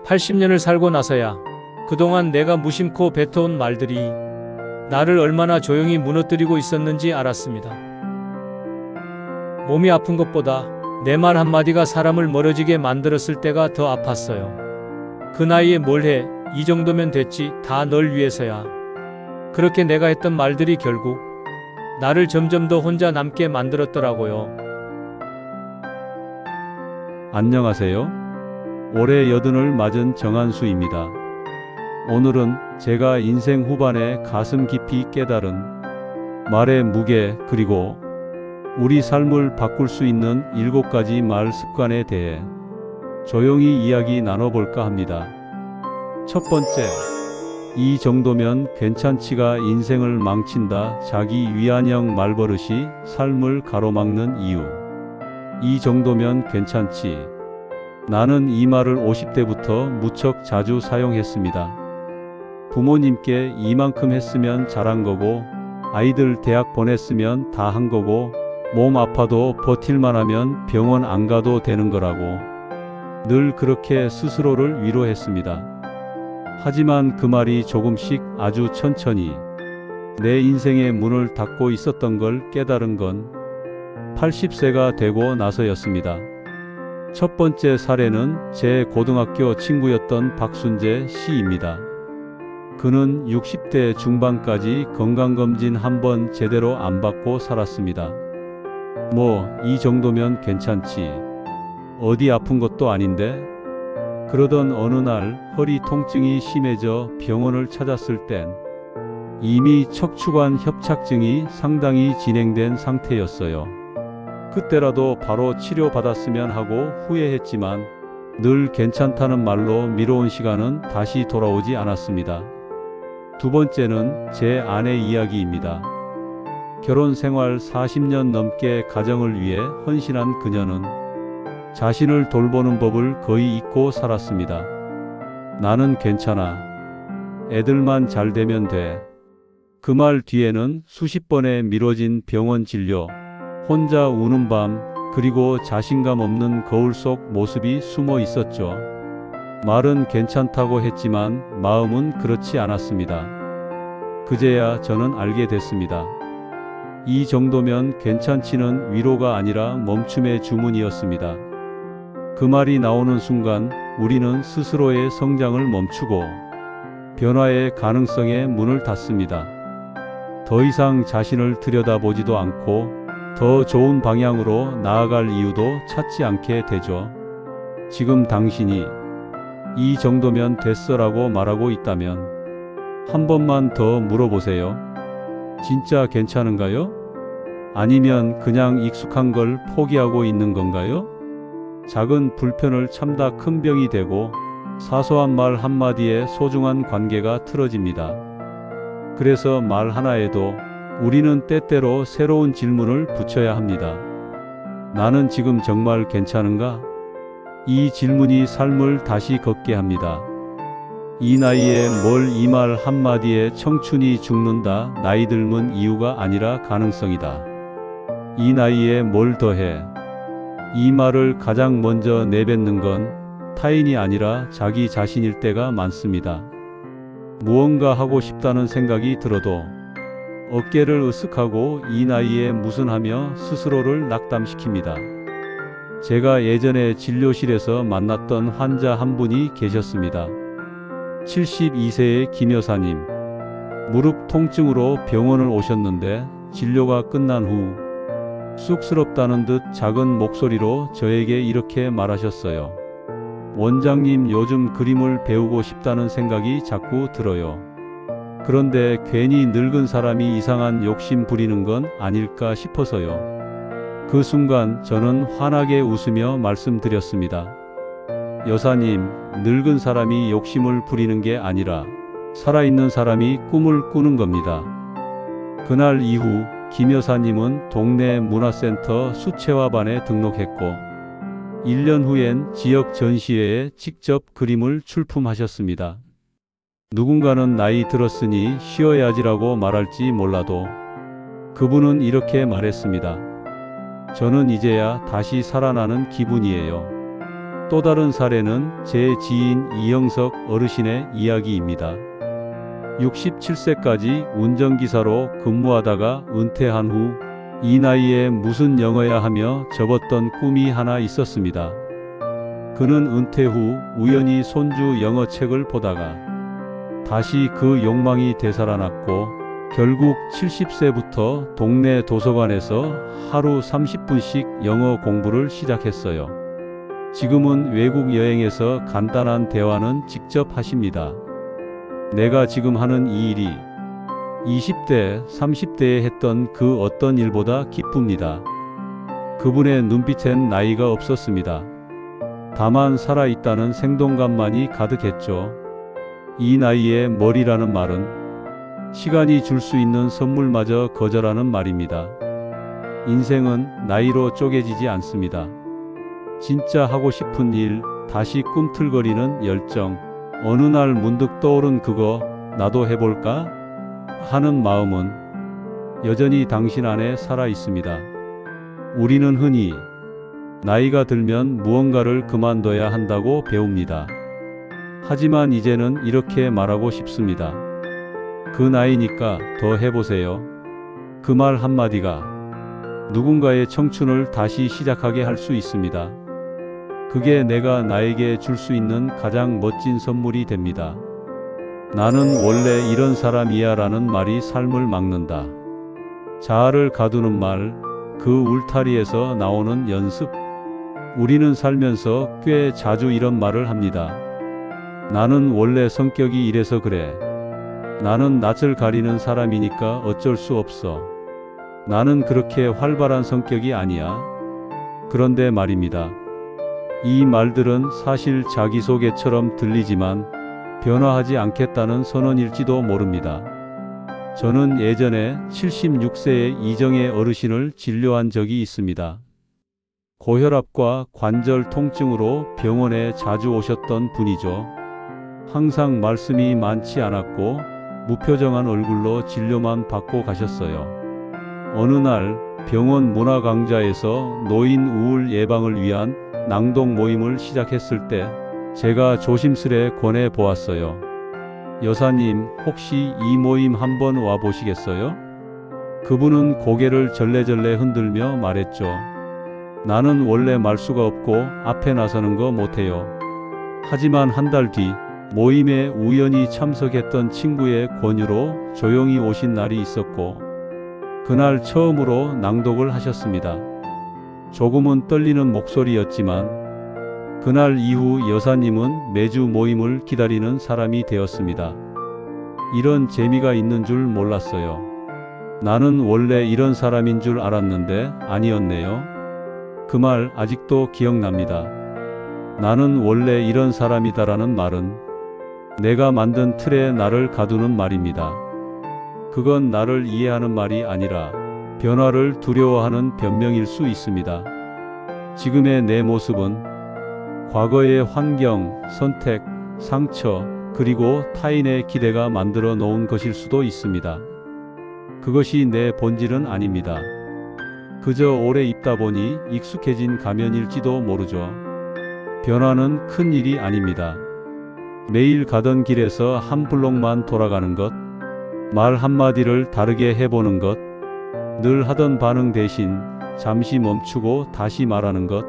80년을 살고 나서야 그동안 내가 무심코 뱉어온 말들이 나를 얼마나 조용히 무너뜨리고 있었는지 알았습니다. 몸이 아픈 것보다 내 말 한마디가 사람을 멀어지게 만들었을 때가 더 아팠어요. 그 나이에 뭘 해? 이 정도면 됐지. 다 널 위해서야. 그렇게 내가 했던 말들이 결국 나를 점점 더 혼자 남게 만들었더라고요. 안녕하세요. 올해 80을 맞은 정한수입니다. 오늘은 제가 인생 후반에 가슴 깊이 깨달은 말의 무게, 그리고 우리 삶을 바꿀 수 있는 7가지 말 습관에 대해 조용히 이야기 나눠볼까 합니다. 첫 번째, 이 정도면 괜찮지가 인생을 망친다. 자기 위안형 말버릇이 삶을 가로막는 이유. 이 정도면 괜찮지. 나는 이 말을 50대부터 무척 자주 사용했습니다. 부모님께 이만큼 했으면 잘한 거고, 아이들 대학 보냈으면 다 한 거고, 몸 아파도 버틸만 하면 병원 안 가도 되는 거라고 늘 그렇게 스스로를 위로했습니다. 하지만 그 말이 조금씩 아주 천천히 내 인생의 문을 닫고 있었던 걸 깨달은 건 80세가 되고 나서였습니다. 첫 번째 사례는 제 고등학교 친구였던 박순재 씨입니다. 그는 60대 중반까지 건강검진 한 번 제대로 안 받고 살았습니다. 이 정도면 괜찮지. 어디 아픈 것도 아닌데? 그러던 어느 날 허리 통증이 심해져 병원을 찾았을 땐 이미 척추관 협착증이 상당히 진행된 상태였어요. 그때라도 바로 치료받았으면 하고 후회했지만 늘 괜찮다는 말로 미뤄온 시간은 다시 돌아오지 않았습니다. 두 번째는 제 아내 이야기입니다. 결혼 생활 40년 넘게 가정을 위해 헌신한 그녀는 자신을 돌보는 법을 거의 잊고 살았습니다. 나는 괜찮아. 애들만 잘 되면 돼. 그 말 뒤에는 수십 번의 미뤄진 병원 진료, 혼자 우는 밤, 그리고 자신감 없는 거울 속 모습이 숨어 있었죠. 말은 괜찮다고 했지만 마음은 그렇지 않았습니다. 그제야 저는 알게 됐습니다. 이 정도면 괜찮지는 위로가 아니라 멈춤의 주문이었습니다. 그 말이 나오는 순간 우리는 스스로의 성장을 멈추고 변화의 가능성에 문을 닫습니다. 더 이상 자신을 들여다보지도 않고 더 좋은 방향으로 나아갈 이유도 찾지 않게 되죠. 지금 당신이 이 정도면 됐어라고 말하고 있다면 한 번만 더 물어보세요. 진짜 괜찮은가요? 아니면 그냥 익숙한 걸 포기하고 있는 건가요? 작은 불편을 참다 큰 병이 되고 사소한 말 한마디에 소중한 관계가 틀어집니다. 그래서 말 하나에도 우리는 때때로 새로운 질문을 붙여야 합니다. 나는 지금 정말 괜찮은가? 이 질문이 삶을 다시 걷게 합니다. 이 나이에 뭘, 이 말 한마디에 청춘이 죽는다. 나이 들면 이유가 아니라 가능성이다. 이 나이에 뭘 더해? 이 말을 가장 먼저 내뱉는 건 타인이 아니라 자기 자신일 때가 많습니다. 무언가 하고 싶다는 생각이 들어도 어깨를 으쓱하고 이 나이에 무슨 하며 스스로를 낙담시킵니다. 제가 예전에 진료실에서 만났던 환자 한 분이 계셨습니다. 72세의 김 여사님. 무릎 통증으로 병원을 오셨는데 진료가 끝난 후 쑥스럽다는 듯 작은 목소리로 저에게 이렇게 말하셨어요. 원장님, 요즘 그림을 배우고 싶다는 생각이 자꾸 들어요. 그런데 괜히 늙은 사람이 이상한 욕심 부리는 건 아닐까 싶어서요. 그 순간 저는 환하게 웃으며 말씀드렸습니다. 여사님, 늙은 사람이 욕심을 부리는 게 아니라 살아있는 사람이 꿈을 꾸는 겁니다. 그날 이후 김 여사님은 동네 문화센터 수채화반에 등록했고 1년 후엔 지역 전시회에 직접 그림을 출품하셨습니다. 누군가는 나이 들었으니 쉬어야지라고 말할지 몰라도 그분은 이렇게 말했습니다. 저는 이제야 다시 살아나는 기분이에요. 또 다른 사례는 제 지인 이영석 어르신의 이야기입니다. 67세까지 운전기사로 근무하다가 은퇴한 후 이 나이에 무슨 영어야 하며 접었던 꿈이 하나 있었습니다. 그는 은퇴 후 우연히 손주 영어책을 보다가 다시 그 욕망이 되살아났고 결국 70세부터 동네 도서관에서 하루 30분씩 영어 공부를 시작했어요. 지금은 외국 여행에서 간단한 대화는 직접 하십니다. 내가 지금 하는 이 일이 20대, 30대에 했던 그 어떤 일보다 기쁩니다. 그분의 눈빛엔 나이가 없었습니다. 다만 살아있다는 생동감만이 가득했죠. 이 나이에 머리라는 말은 시간이 줄 수 있는 선물마저 거절하는 말입니다. 인생은 나이로 쪼개지지 않습니다. 진짜 하고 싶은 일, 다시 꿈틀거리는 열정, 어느 날 문득 떠오른 그거 나도 해볼까? 하는 마음은 여전히 당신 안에 살아 있습니다. 우리는 흔히 나이가 들면 무언가를 그만둬야 한다고 배웁니다. 하지만 이제는 이렇게 말하고 싶습니다. 그 나이니까 더 해보세요. 그 말 한마디가 누군가의 청춘을 다시 시작하게 할 수 있습니다. 그게 내가 나에게 줄 수 있는 가장 멋진 선물이 됩니다. 나는 원래 이런 사람이야 라는 말이 삶을 막는다. 자아를 가두는 말, 그 울타리에서 나오는 연습. 우리는 살면서 꽤 자주 이런 말을 합니다. 나는 원래 성격이 이래서 그래. 나는 낯을 가리는 사람이니까 어쩔 수 없어. 나는 그렇게 활발한 성격이 아니야. 그런데 말입니다. 이 말들은 사실 자기소개처럼 들리지만 변화하지 않겠다는 선언일지도 모릅니다. 저는 예전에 76세의 이정의 어르신을 진료한 적이 있습니다. 고혈압과 관절 통증으로 병원에 자주 오셨던 분이죠. 항상 말씀이 많지 않았고 무표정한 얼굴로 진료만 받고 가셨어요. 어느 날 병원 문화강좌에서 노인 우울 예방을 위한 낭독 모임을 시작했을 때 제가 조심스레 권해 보았어요. 여사님, 혹시 이 모임 한번 와 보시겠어요? 그분은 고개를 절레절레 흔들며 말했죠. 나는 원래 말수가 없고 앞에 나서는 거 못해요. 하지만 한 달 뒤 모임에 우연히 참석했던 친구의 권유로 조용히 오신 날이 있었고 그날 처음으로 낭독을 하셨습니다. 조금은 떨리는 목소리였지만 그날 이후 여사님은 매주 모임을 기다리는 사람이 되었습니다. 이런 재미가 있는 줄 몰랐어요. 나는 원래 이런 사람인 줄 알았는데 아니었네요. 그 말 아직도 기억납니다. 나는 원래 이런 사람이다라는 말은 내가 만든 틀에 나를 가두는 말입니다. 그건 나를 이해하는 말이 아니라 변화를 두려워하는 변명일 수 있습니다. 지금의 내 모습은 과거의 환경, 선택, 상처, 그리고 타인의 기대가 만들어 놓은 것일 수도 있습니다. 그것이 내 본질은 아닙니다. 그저 오래 입다 보니 익숙해진 가면일지도 모르죠. 변화는 큰 일이 아닙니다. 매일 가던 길에서 한 블록만 돌아가는 것, 말 한마디를 다르게 해보는 것, 늘 하던 반응 대신 잠시 멈추고 다시 말하는 것,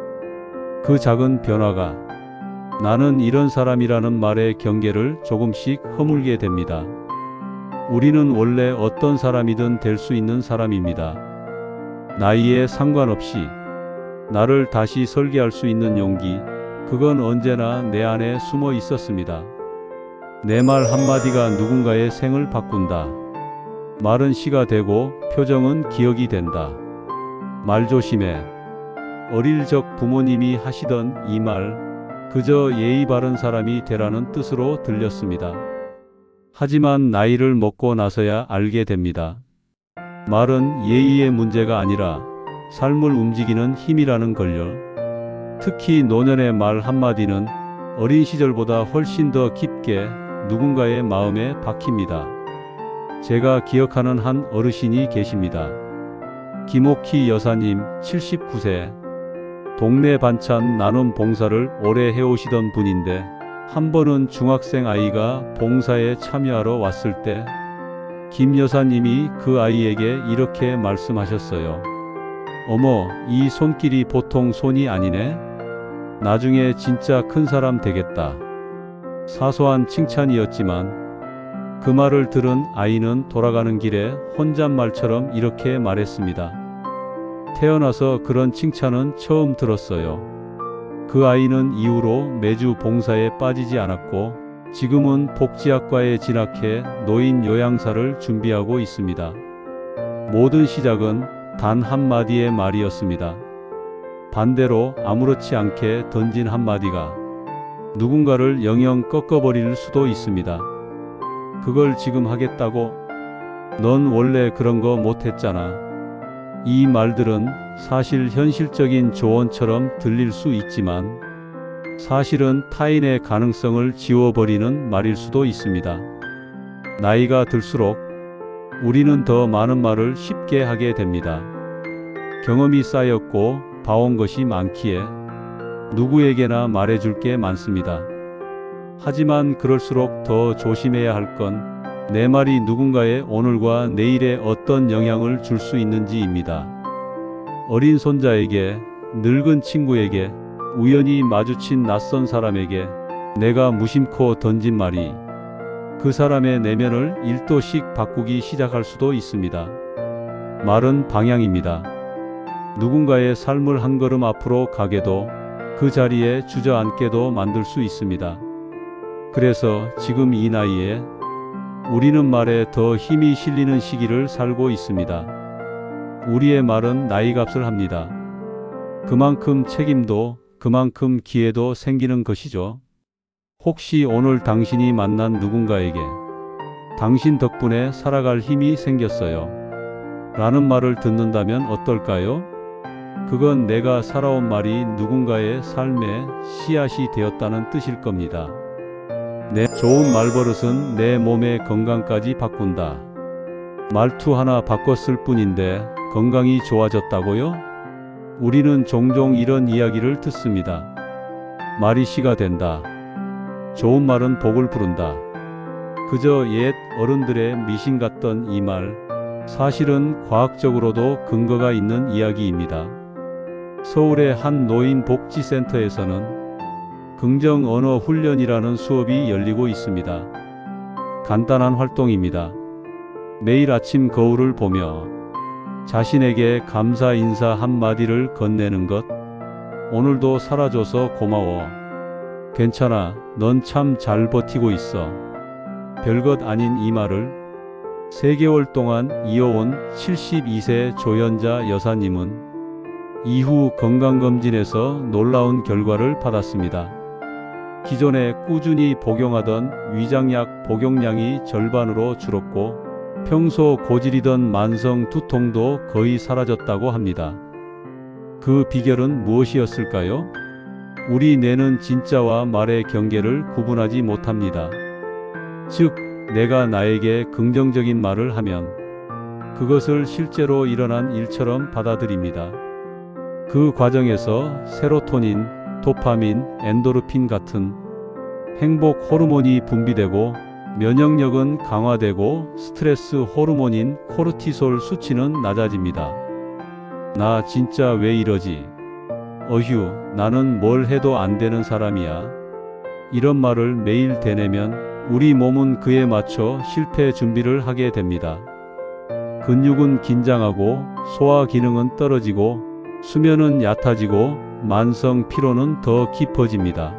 그 작은 변화가 나는 이런 사람이라는 말의 경계를 조금씩 허물게 됩니다. 우리는 원래 어떤 사람이든 될 수 있는 사람입니다. 나이에 상관없이 나를 다시 설계할 수 있는 용기, 그건 언제나 내 안에 숨어 있었습니다. 내 말 한마디가 누군가의 생을 바꾼다. 말은 시가 되고 표정은 기억이 된다. 말 조심해. 어릴 적 부모님이 하시던 이 말, 그저 예의 바른 사람이 되라는 뜻으로 들렸습니다. 하지만 나이를 먹고 나서야 알게 됩니다. 말은 예의의 문제가 아니라 삶을 움직이는 힘이라는 걸요. 특히 노년의 말 한마디는 어린 시절보다 훨씬 더 깊게 누군가의 마음에 박힙니다. 제가 기억하는 한 어르신이 계십니다. 김옥희 여사님 79세. 동네 반찬 나눔 봉사를 오래 해오시던 분인데 한 번은 중학생 아이가 봉사에 참여하러 왔을 때 김 여사님이 그 아이에게 이렇게 말씀하셨어요. 어머, 이 손길이 보통 손이 아니네. 나중에 진짜 큰 사람 되겠다. 사소한 칭찬이었지만 그 말을 들은 아이는 돌아가는 길에 혼잣말처럼 이렇게 말했습니다. 태어나서 그런 칭찬은 처음 들었어요. 그 아이는 이후로 매주 봉사에 빠지지 않았고 지금은 복지학과에 진학해 노인 요양사를 준비하고 있습니다. 모든 시작은 단 한마디의 말이었습니다. 반대로 아무렇지 않게 던진 한마디가 누군가를 영영 꺾어버릴 수도 있습니다. 그걸 지금 하겠다고? 넌 원래 그런 거 못했잖아. 이 말들은 사실 현실적인 조언처럼 들릴 수 있지만 사실은 타인의 가능성을 지워버리는 말일 수도 있습니다. 나이가 들수록 우리는 더 많은 말을 쉽게 하게 됩니다. 경험이 쌓였고 봐온 것이 많기에 누구에게나 말해줄 게 많습니다. 하지만 그럴수록 더 조심해야 할 건 내 말이 누군가의 오늘과 내일에 어떤 영향을 줄 수 있는지입니다. 어린 손자에게, 늙은 친구에게, 우연히 마주친 낯선 사람에게 내가 무심코 던진 말이 그 사람의 내면을 1도씩 바꾸기 시작할 수도 있습니다. 말은 방향입니다. 누군가의 삶을 한 걸음 앞으로 가게도 그 자리에 주저앉게도 만들 수 있습니다. 그래서 지금 이 나이에 우리는 말에 더 힘이 실리는 시기를 살고 있습니다. 우리의 말은 나이값을 합니다. 그만큼 책임도 그만큼 기회도 생기는 것이죠. 혹시 오늘 당신이 만난 누군가에게 당신 덕분에 살아갈 힘이 생겼어요 라는 말을 듣는다면 어떨까요? 그건 내가 살아온 말이 누군가의 삶의 씨앗이 되었다는 뜻일 겁니다. 내 좋은 말버릇은 내 몸의 건강까지 바꾼다. 말투 하나 바꿨을 뿐인데 건강이 좋아졌다고요? 우리는 종종 이런 이야기를 듣습니다. 말이 씨가 된다. 좋은 말은 복을 부른다. 그저 옛 어른들의 미신 같던 이 말, 사실은 과학적으로도 근거가 있는 이야기입니다. 서울의 한 노인복지센터에서는 긍정 언어 훈련이라는 수업이 열리고 있습니다. 간단한 활동입니다. 매일 아침 거울을 보며 자신에게 감사 인사 한마디를 건네는 것. 오늘도 살아줘서 고마워. 괜찮아. 넌 참 잘 버티고 있어. 별것 아닌 이 말을 3개월 동안 이어온 72세 조연자 여사님은 이후 건강검진에서 놀라운 결과를 받았습니다. 기존에 꾸준히 복용하던 위장약 복용량이 절반으로 줄었고 평소 고질이던 만성 두통도 거의 사라졌다고 합니다. 그 비결은 무엇이었을까요? 우리 뇌는 진짜와 말의 경계를 구분하지 못합니다. 즉, 내가 나에게 긍정적인 말을 하면 그것을 실제로 일어난 일처럼 받아들입니다. 그 과정에서 세로토닌, 도파민, 엔도르핀 같은 행복 호르몬이 분비되고 면역력은 강화되고 스트레스 호르몬인 코르티솔 수치는 낮아집니다. 나 진짜 왜 이러지? 어휴, 나는 뭘 해도 안 되는 사람이야. 이런 말을 매일 되뇌면 우리 몸은 그에 맞춰 실패 준비를 하게 됩니다. 근육은 긴장하고 소화 기능은 떨어지고 수면은 얕아지고 만성 피로는 더 깊어집니다.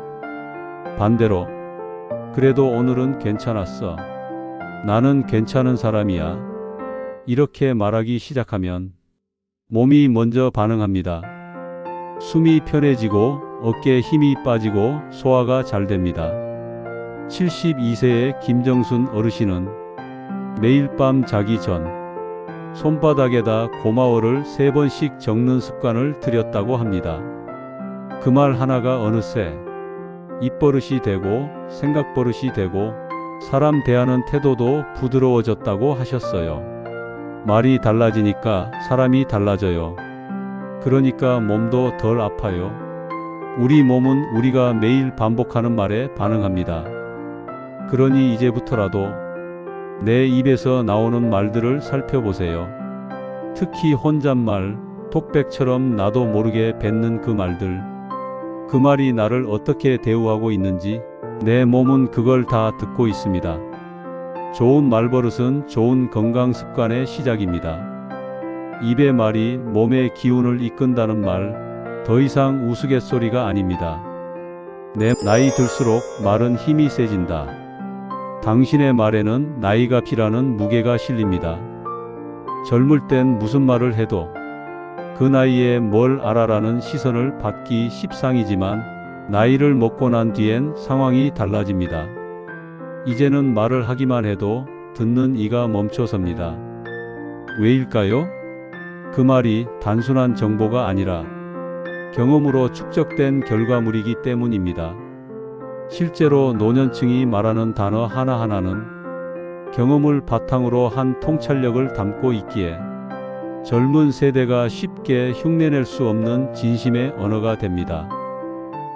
반대로 그래도 오늘은 괜찮았어. 나는 괜찮은 사람이야. 이렇게 말하기 시작하면 몸이 먼저 반응합니다. 숨이 편해지고 어깨에 힘이 빠지고 소화가 잘 됩니다. 72세의 김정순 어르신은 매일 밤 자기 전 손바닥에다 고마워를 3번씩 적는 습관을 들였다고 합니다. 그 말 하나가 어느새 입버릇이 되고 생각버릇이 되고 사람 대하는 태도도 부드러워졌다고 하셨어요. 말이 달라지니까 사람이 달라져요. 그러니까 몸도 덜 아파요. 우리 몸은 우리가 매일 반복하는 말에 반응합니다. 그러니 이제부터라도 내 입에서 나오는 말들을 살펴보세요. 특히 혼잣말, 톡백처럼 나도 모르게 뱉는 그 말들. 그 말이 나를 어떻게 대우하고 있는지 내 몸은 그걸 다 듣고 있습니다. 좋은 말버릇은 좋은 건강 습관의 시작입니다. 입의 말이 몸의 기운을 이끈다는 말, 더 이상 우스갯소리가 아닙니다. 내 나이 들수록 말은 힘이 세진다. 당신의 말에는 나이가 피라는 무게가 실립니다. 젊을 땐 무슨 말을 해도 그 나이에 뭘 알아라는 시선을 받기 십상이지만 나이를 먹고 난 뒤엔 상황이 달라집니다. 이제는 말을 하기만 해도 듣는 이가 멈춰섭니다. 왜일까요? 그 말이 단순한 정보가 아니라 경험으로 축적된 결과물이기 때문입니다. 실제로 노년층이 말하는 단어 하나하나는 경험을 바탕으로 한 통찰력을 담고 있기에 젊은 세대가 쉽게 흉내낼 수 없는 진심의 언어가 됩니다.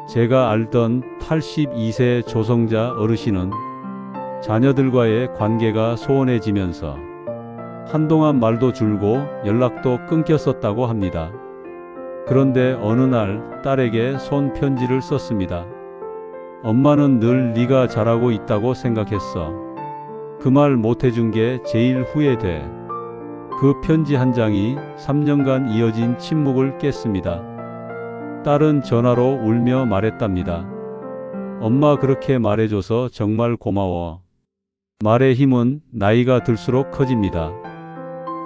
제가 알던 82세 조성자 어르신은 자녀들과의 관계가 소원해지면서 한동안 말도 줄고 연락도 끊겼었다고 합니다. 그런데 어느 날 딸에게 손편지를 썼습니다. 엄마는 늘 네가 잘하고 있다고 생각했어. 그 말 못해준 게 제일 후회돼. 그 편지 한 장이 3년간 이어진 침묵을 깼습니다. 딸은 전화로 울며 말했답니다. 엄마 그렇게 말해줘서 정말 고마워. 말의 힘은 나이가 들수록 커집니다.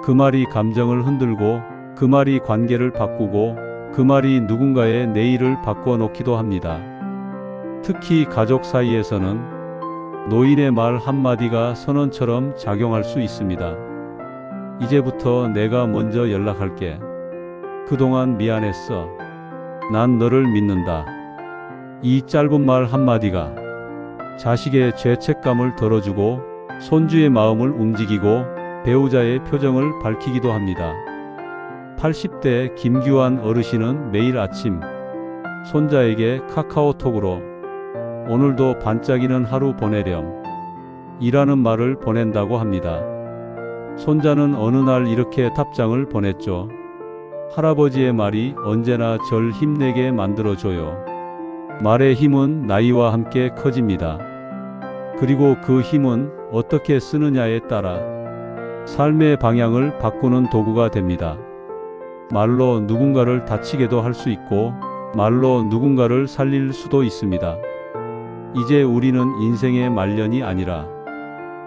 그 말이 감정을 흔들고 그 말이 관계를 바꾸고 그 말이 누군가의 내일을 바꿔놓기도 합니다. 특히 가족 사이에서는 노인의 말 한마디가 선언처럼 작용할 수 있습니다. 이제부터 내가 먼저 연락할게. 그동안 미안했어. 난 너를 믿는다. 이 짧은 말 한마디가 자식의 죄책감을 덜어주고 손주의 마음을 움직이고 배우자의 표정을 밝히기도 합니다. 80대 김규환 어르신은 매일 아침 손자에게 카카오톡으로 오늘도 반짝이는 하루 보내렴 이라는 말을 보낸다고 합니다. 손자는 어느 날 이렇게 답장을 보냈죠. 할아버지의 말이 언제나 절 힘내게 만들어줘요. 말의 힘은 나이와 함께 커집니다. 그리고 그 힘은 어떻게 쓰느냐에 따라 삶의 방향을 바꾸는 도구가 됩니다. 말로 누군가를 다치게도 할 수 있고 말로 누군가를 살릴 수도 있습니다. 이제 우리는 인생의 말년이 아니라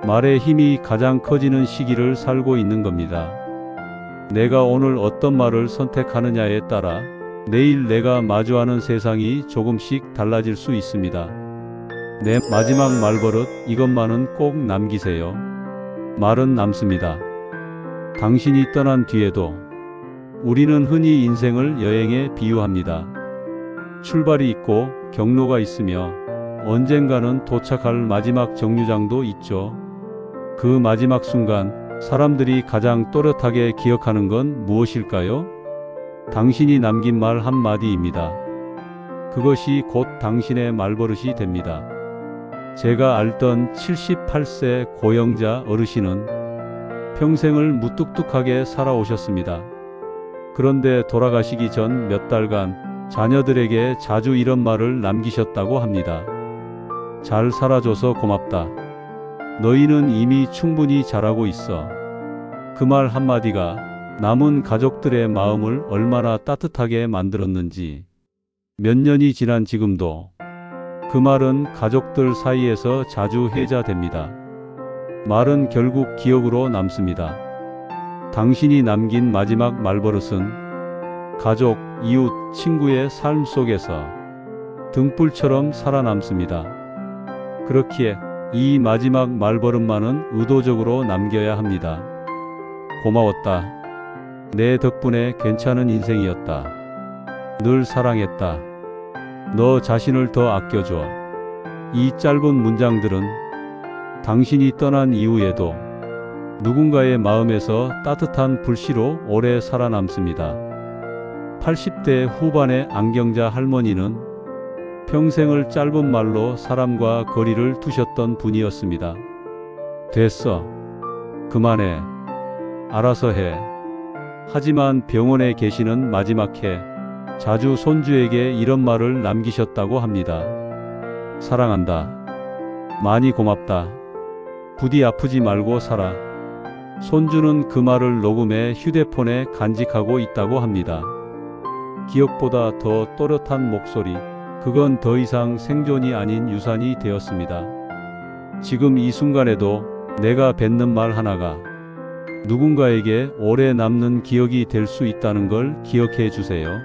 말의 힘이 가장 커지는 시기를 살고 있는 겁니다. 내가 오늘 어떤 말을 선택하느냐에 따라 내일 내가 마주하는 세상이 조금씩 달라질 수 있습니다. 내 마지막 말버릇 이것만은 꼭 남기세요. 말은 남습니다. 당신이 떠난 뒤에도 우리는 흔히 인생을 여행에 비유합니다. 출발이 있고 경로가 있으며 언젠가는 도착할 마지막 정류장도 있죠. 그 마지막 순간 사람들이 가장 또렷하게 기억하는 건 무엇일까요? 당신이 남긴 말 한마디입니다. 그것이 곧 당신의 말버릇이 됩니다. 제가 알던 78세 고영자 어르신은 평생을 무뚝뚝하게 살아오셨습니다. 그런데 돌아가시기 전 몇 달간 자녀들에게 자주 이런 말을 남기셨다고 합니다. 잘 살아줘서 고맙다. 너희는 이미 충분히 잘하고 있어. 그 말 한마디가 남은 가족들의 마음을 얼마나 따뜻하게 만들었는지 몇 년이 지난 지금도 그 말은 가족들 사이에서 자주 회자됩니다. 말은 결국 기억으로 남습니다. 당신이 남긴 마지막 말버릇은 가족, 이웃, 친구의 삶 속에서 등불처럼 살아남습니다. 그렇기에 이 마지막 말버릇만은 의도적으로 남겨야 합니다. 고마웠다. 내 덕분에 괜찮은 인생이었다. 늘 사랑했다. 너 자신을 더 아껴줘. 이 짧은 문장들은 당신이 떠난 이후에도 누군가의 마음에서 따뜻한 불씨로 오래 살아남습니다. 80대 후반의 안경자 할머니는 평생을 짧은 말로 사람과 거리를 두셨던 분이었습니다. 됐어. 그만해. 알아서 해. 하지만 병원에 계시는 마지막 해 자주 손주에게 이런 말을 남기셨다고 합니다. 사랑한다. 많이 고맙다. 부디 아프지 말고 살아. 손주는 그 말을 녹음해 휴대폰에 간직하고 있다고 합니다. 기억보다 더 또렷한 목소리, 그건 더 이상 생존이 아닌 유산이 되었습니다. 지금 이 순간에도 내가 뱉는 말 하나가 누군가에게 오래 남는 기억이 될 수 있다는 걸 기억해 주세요.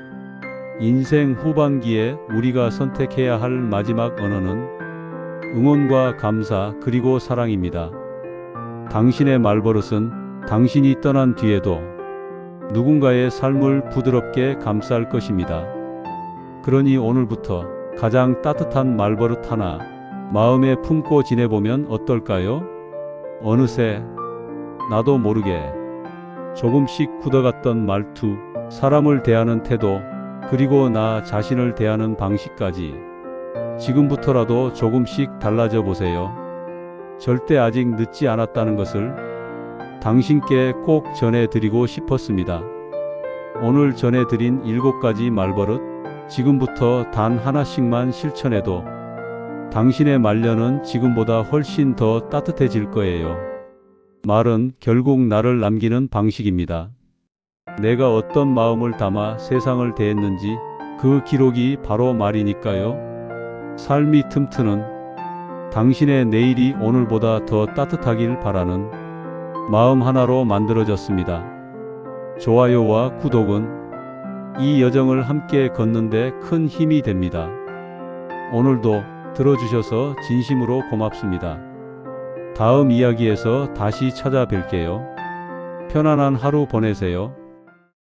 인생 후반기에 우리가 선택해야 할 마지막 언어는 응원과 감사 그리고 사랑입니다. 당신의 말버릇은 당신이 떠난 뒤에도 누군가의 삶을 부드럽게 감쌀 것입니다. 그러니 오늘부터 가장 따뜻한 말버릇 하나 마음에 품고 지내보면 어떨까요? 어느새 나도 모르게 조금씩 굳어갔던 말투, 사람을 대하는 태도, 그리고 나 자신을 대하는 방식까지 지금부터라도 조금씩 달라져 보세요. 절대 아직 늦지 않았다는 것을 당신께 꼭 전해드리고 싶었습니다. 오늘 전해드린 7가지 말버릇, 지금부터 단 하나씩만 실천해도 당신의 말년은 지금보다 훨씬 더 따뜻해질 거예요. 말은 결국 나를 남기는 방식입니다. 내가 어떤 마음을 담아 세상을 대했는지 그 기록이 바로 말이니까요. 삶이 틈트는 당신의 내일이 오늘보다 더 따뜻하길 바라는 마음 하나로 만들어졌습니다. 좋아요와 구독은 이 여정을 함께 걷는데 큰 힘이 됩니다. 오늘도 들어주셔서 진심으로 고맙습니다. 다음 이야기에서 다시 찾아뵐게요. 편안한 하루 보내세요.